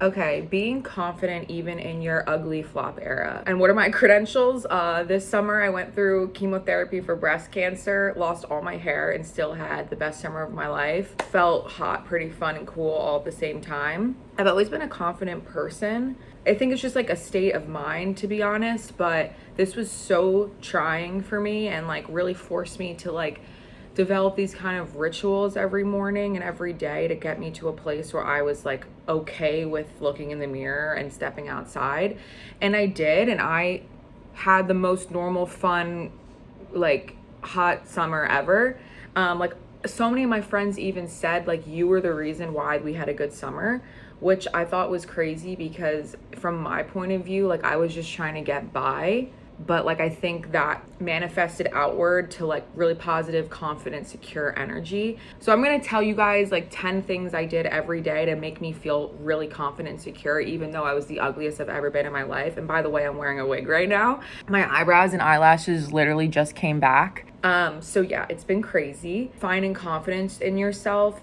Okay, being confident even in your ugly flop era. And what are my credentials? This summer I went through chemotherapy for breast cancer, lost all my hair, and still had the best summer of my life. Felt hot, pretty fun, and cool all at the same time. I've always been a confident person. I think it's just like a state of mind, to be honest, but this was so trying for me and like really forced me to like develop these kind of rituals every morning and every day to get me to a place where I was like okay with looking in the mirror and stepping outside. And I did, and I had the most normal, fun, like hot summer ever. Like so many of my friends even said like you were the reason why we had a good summer, which I thought was crazy because from my point of view, like I was just trying to get by, but like I think that manifested outward to like really positive, confident, secure energy. So I'm gonna tell you guys like 10 things I did every day to make me feel really confident and secure, even though I was the ugliest I've ever been in my life. And by the way, I'm wearing a wig right now. My eyebrows and eyelashes literally just came back. So yeah, it's been crazy. Finding confidence in yourself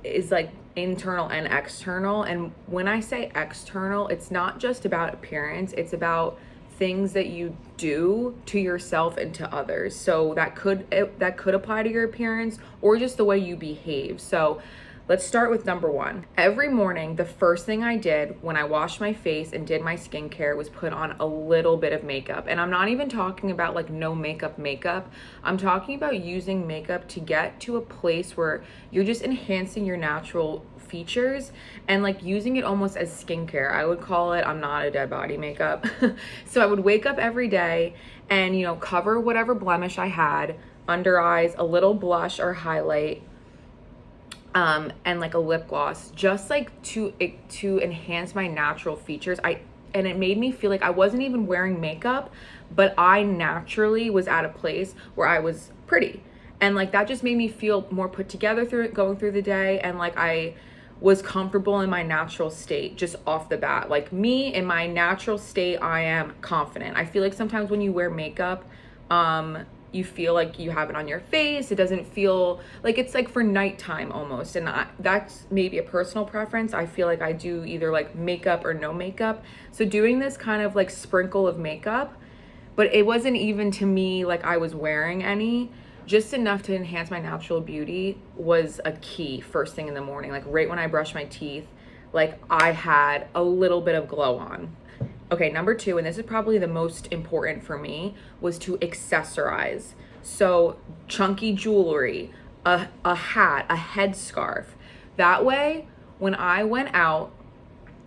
is like internal and external. And when I say external, it's not just about appearance, it's about things that you do to yourself and to others. So that could apply to your appearance or just the way you behave. So let's start with number one. Every morning, the first thing I did when I washed my face and did my skincare was put on a little bit of makeup. And I'm not even talking about like no makeup. I'm talking about using makeup to get to a place where you're just enhancing your natural features and like using it almost as skincare. I would call it, I'm not a dead body makeup. So I would wake up every day and, you know, cover whatever blemish I had, under eyes, a little blush or highlight, and like a lip gloss, just like to enhance my natural features. And it made me feel like I wasn't even wearing makeup, but I naturally was at a place where I was pretty. And like that just made me feel more put together going through the day, and like I was comfortable in my natural state just off the bat. Like me in my natural state, I am confident. I feel like sometimes when you wear makeup, you feel like you have it on your face. It doesn't feel like it's like for nighttime almost. And that's maybe a personal preference. I feel like I do either like makeup or no makeup. So doing this kind of like sprinkle of makeup, but it wasn't even to me like I was wearing any, just enough to enhance my natural beauty was a key first thing in the morning. Like right when I brushed my teeth, like I had a little bit of glow on. Okay, number two, and this is probably the most important for me, was to accessorize. So chunky jewelry, a hat, a headscarf. That way, when I went out,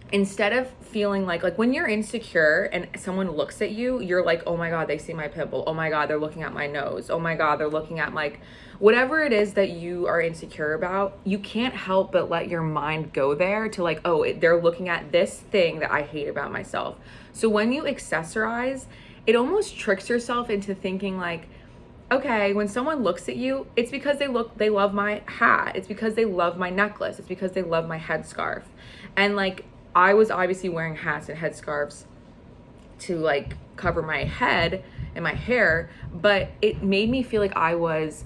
instead of feeling like when you're insecure and someone looks at you, you're like, oh my God, they see my pimple. Oh my God, they're looking at my nose. Oh my God, they're looking at like whatever it is that you are insecure about. You can't help but let your mind go there to like, oh, they're looking at this thing that I hate about myself. So when you accessorize, it almost tricks yourself into thinking like, okay, when someone looks at you, it's because they love my hat. It's because they love my necklace. It's because they love my headscarf. And like, I was obviously wearing hats and headscarves to like cover my head and my hair, but it made me feel like I was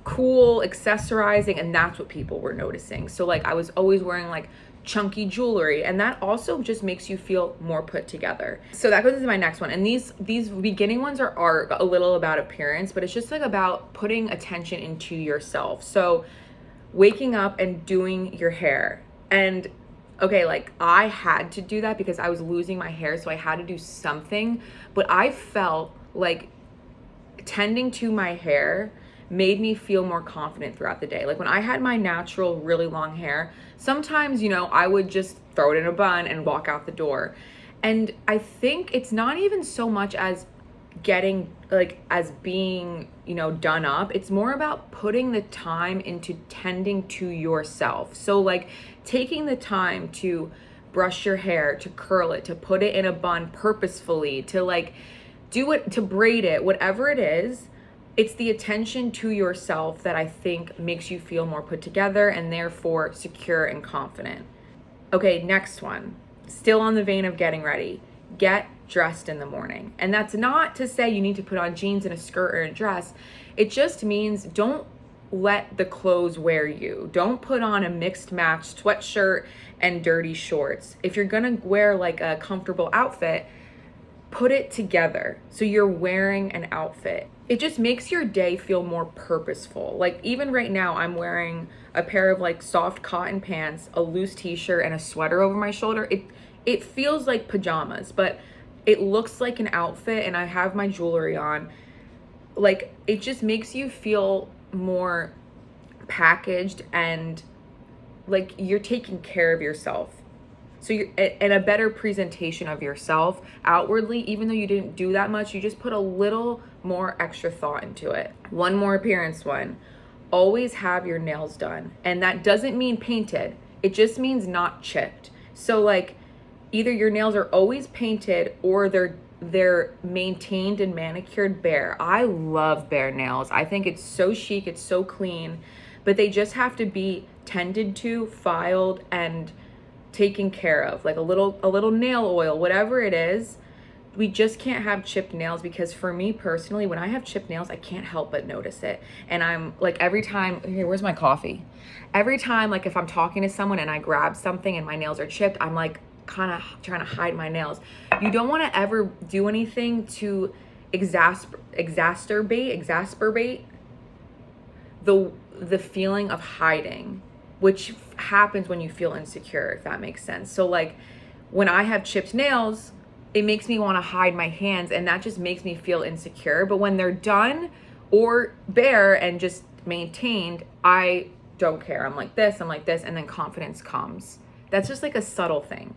cool accessorizing, and that's what people were noticing. So like I was always wearing like chunky jewelry, and that also just makes you feel more put together. So that goes into my next one. And these beginning ones are a little about appearance, but it's just like about putting attention into yourself. So waking up and doing your hair. And okay, like I had to do that because I was losing my hair, so I had to do something. But I felt like tending to my hair made me feel more confident throughout the day. Like when I had my natural, really long hair, sometimes, you know, I would just throw it in a bun and walk out the door. And I think it's not even so much as getting like as being, you know, done up. It's more about putting the time into tending to yourself. So like taking the time to brush your hair, to curl it, to put it in a bun purposefully, to like do it, to braid it, whatever it is. It's the attention to yourself that I think makes you feel more put together and therefore secure and confident. Okay, next one. Still on the vein of getting ready. Get dressed in the morning. And that's not to say you need to put on jeans and a skirt or a dress. It just means don't let the clothes wear you. Don't put on a mixed match sweatshirt and dirty shorts. If you're gonna wear like a comfortable outfit, put it together so you're wearing an outfit. It just makes your day feel more purposeful. Like even right now, I'm wearing a pair of like soft cotton pants, a loose t-shirt, and a sweater over my shoulder. It feels like pajamas, but it looks like an outfit, and I have my jewelry on. Like it just makes you feel more packaged and like you're taking care of yourself. So you're and a better presentation of yourself outwardly, even though you didn't do that much, you just put a little more extra thought into it. One more appearance one. Always have your nails done. And that doesn't mean painted. It just means not chipped. So like either your nails are always painted or they're maintained and manicured bare. I love bare nails. I think it's so chic, it's so clean, but they just have to be tended to, filed, and taken care of, like a little nail oil, whatever it is. We just can't have chipped nails, because for me personally, when I have chipped nails, I can't help but notice it. And I'm like, every time, here, where's my coffee? Every time, like if I'm talking to someone and I grab something and my nails are chipped, I'm like kind of trying to hide my nails. You don't want to ever do anything to exacerbate the feeling of hiding, which happens when you feel insecure, if that makes sense. So like when I have chipped nails, it makes me want to hide my hands, and that just makes me feel insecure. But when they're done or bare and just maintained, I don't care. I'm like this, and then confidence comes. That's just like a subtle thing.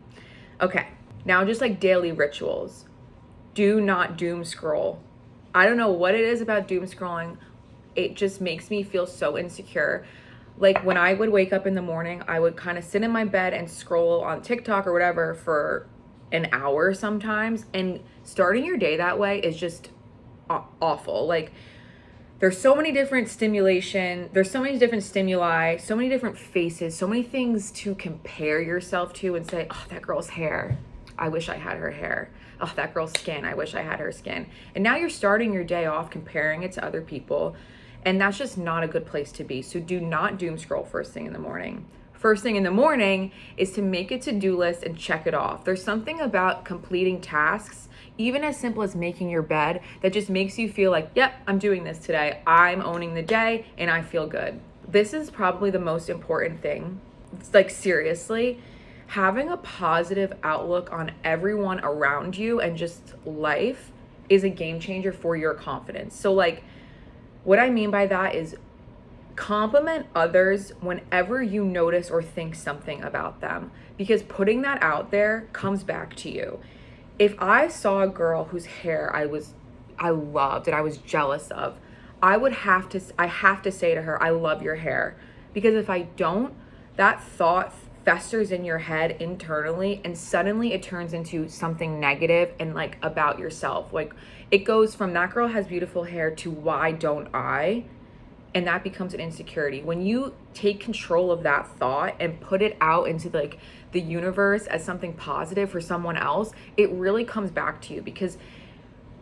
Okay, now just like daily rituals. Do not doom scroll. I don't know what it is about doom scrolling. It just makes me feel so insecure. Like when I would wake up in the morning, I would kind of sit in my bed and scroll on TikTok or whatever for an hour sometimes. And starting your day that way is just awful. Like there's so many different stimulation, there's so many different stimuli, so many different faces, so many things to compare yourself to and say, oh, that girl's hair, I wish I had her hair. Oh, that girl's skin, I wish I had her skin. And now you're starting your day off comparing it to other people. And that's just not a good place to be. So do not doom scroll first thing in the morning. First thing in the morning is to make a to-do list and check it off. There's something about completing tasks, even as simple as making your bed, that just makes you feel like, yep, I'm doing this today. I'm owning the day and I feel good. This is probably the most important thing. It's like seriously, having a positive outlook on everyone around you and just life is a game changer for your confidence. So like, what I mean by that is compliment others whenever you notice or think something about them, because putting that out there comes back to you. If I saw a girl whose hair I loved and I was jealous of, I have to say to her, I love your hair. Because if I don't, that thought festers in your head internally, and suddenly it turns into something negative and like about yourself. Like it goes from that girl has beautiful hair to why don't I? And that becomes an insecurity. When you take control of that thought and put it out into like the universe as something positive for someone else, it really comes back to you, because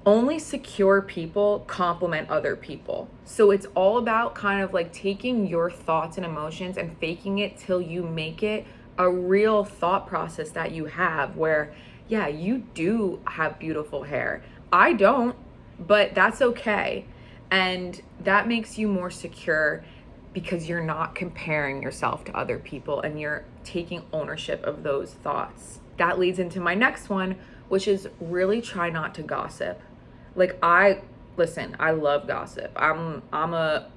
only secure people compliment other people. So it's all about kind of like taking your thoughts and emotions and faking it till you make it a real thought process that you have, where, yeah, you do have beautiful hair. I don't, but that's okay. And that makes you more secure, because you're not comparing yourself to other people and you're taking ownership of those thoughts. That leads into my next one, which is really try not to gossip. Like I love gossip. I'm a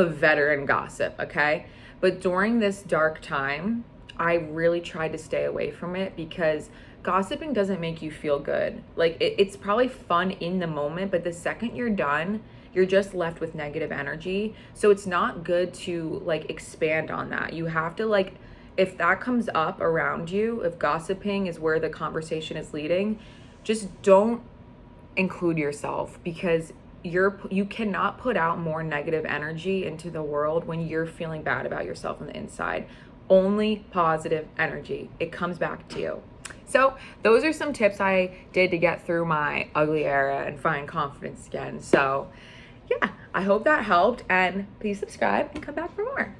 veteran gossip, okay? But during this dark time, I really tried to stay away from it, because gossiping doesn't make you feel good. Like it's probably fun in the moment, but the second you're done, you're just left with negative energy. So it's not good to like expand on that. You have to like, if that comes up around you, if gossiping is where the conversation is leading, just don't include yourself, because you cannot put out more negative energy into the world when you're feeling bad about yourself on the inside. Only positive energy. It comes back to you. So those are some tips I did to get through my ugly era and find confidence again. So yeah, I hope that helped, and please subscribe and come back for more.